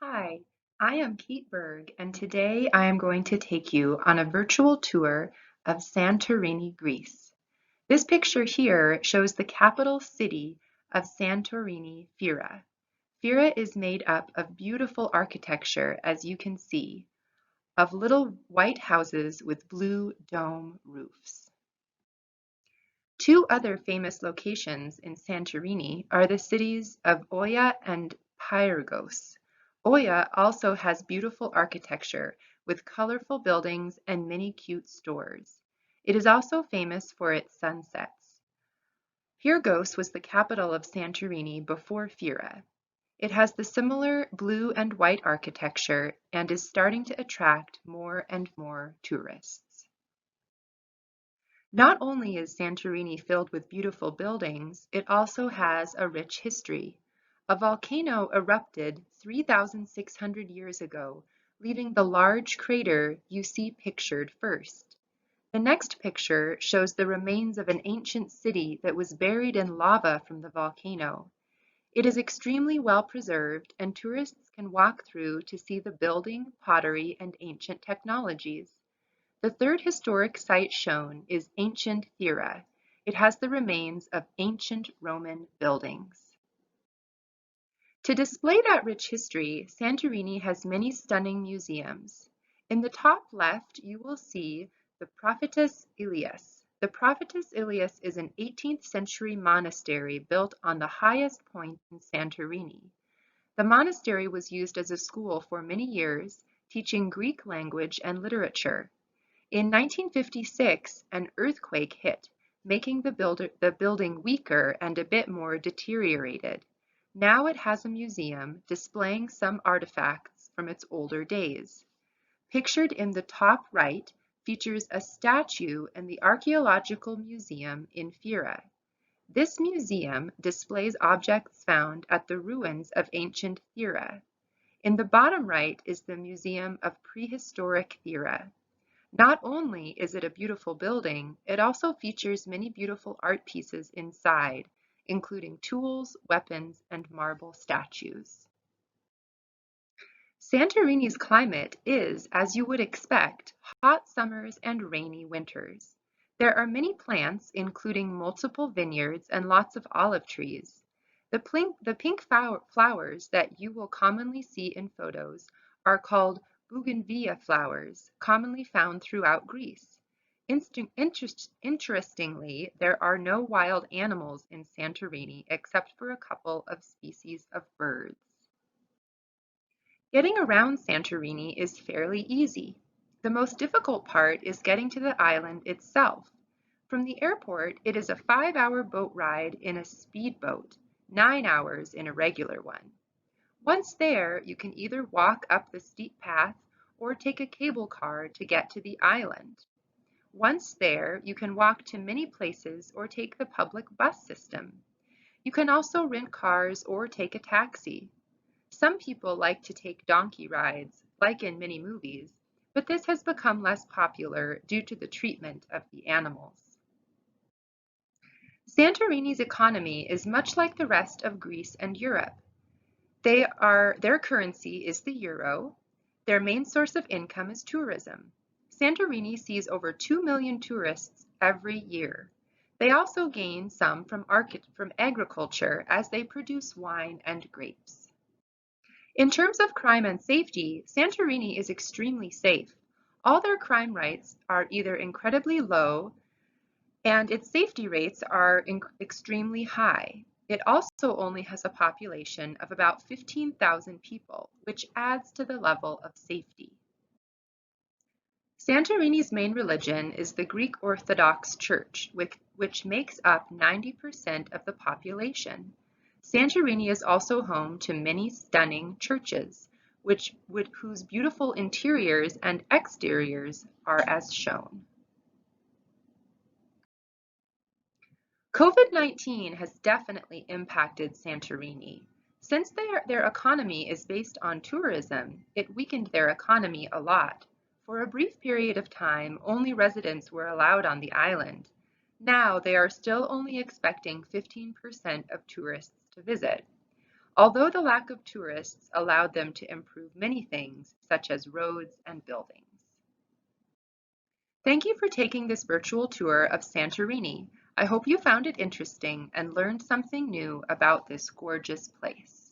Hi, I am Kate Berg, and today I am going to take you on a virtual tour of Santorini, Greece. This picture here shows the capital city of Santorini, Fira. Fira is made up of beautiful architecture, as you can see, of little white houses with blue dome roofs. Two other famous locations in Santorini are the cities of Oia and Pyrgos. Oia also has beautiful architecture with colorful buildings and many cute stores. It is also famous for its sunsets. Pyrgos was the capital of Santorini before Fira. It has the similar blue and white architecture and is starting to attract more and more tourists. Not only is Santorini filled with beautiful buildings, it also has a rich history. A volcano erupted 3,600 years ago, leaving the large crater you see pictured first. The next picture shows the remains of an ancient city that was buried in lava from the volcano. It is extremely well preserved, and tourists can walk through to see the building, pottery, and ancient technologies. The third historic site shown is ancient Thera. It has the remains of ancient Roman buildings. To display that rich history, Santorini has many stunning museums. In the top left, you will see the Prophetess Ilias. The Prophetess Ilias is an 18th century monastery built on the highest point in Santorini. The monastery was used as a school for many years, teaching Greek language and literature. In 1956, an earthquake hit, making the building weaker and a bit more deteriorated. Now it has a museum displaying some artifacts from its older days. Pictured in the top right features a statue in the Archaeological Museum in Fira. This museum displays objects found at the ruins of ancient Thera. In the bottom right is the Museum of Prehistoric Thera. Not only is it a beautiful building, it also features many beautiful art pieces inside, including tools, weapons, and marble statues. Santorini's climate is, as you would expect, hot summers and rainy winters. There are many plants, including multiple vineyards and lots of olive trees. The pink flowers that you will commonly see in photos are called bougainvillea flowers, commonly found throughout Greece. Interestingly, there are no wild animals in Santorini except for a couple of species of birds. Getting around Santorini is fairly easy. The most difficult part is getting to the island itself. From the airport, it is a 5-hour boat ride in a speedboat, 9 hours in a regular one. Once there, you can either walk up the steep path or take a cable car to get to the island. Once there, you can walk to many places or take the public bus system. You can also rent cars or take a taxi. Some people like to take donkey rides, like in many movies, but this has become less popular due to the treatment of the animals. Santorini's economy is much like the rest of Greece and Europe. Their currency is the euro. Their main source of income is tourism. Santorini sees over 2 million tourists every year. They also gain some from agriculture as they produce wine and grapes. In terms of crime and safety, Santorini is extremely safe. All their crime rates are either incredibly low and its safety rates are extremely high. It also only has a population of about 15,000 people, which adds to the level of safety. Santorini's main religion is the Greek Orthodox Church, which makes up 90% of the population. Santorini is also home to many stunning churches, whose beautiful interiors and exteriors are as shown. COVID-19 has definitely impacted Santorini. Since their economy is based on tourism, it weakened their economy a lot. For a brief period of time, only residents were allowed on the island. Now they are still only expecting 15% of tourists to visit. although the lack of tourists allowed them to improve many things, such as roads and buildings. Thank you for taking this virtual tour of Santorini. I hope you found it interesting and learned something new about this gorgeous place.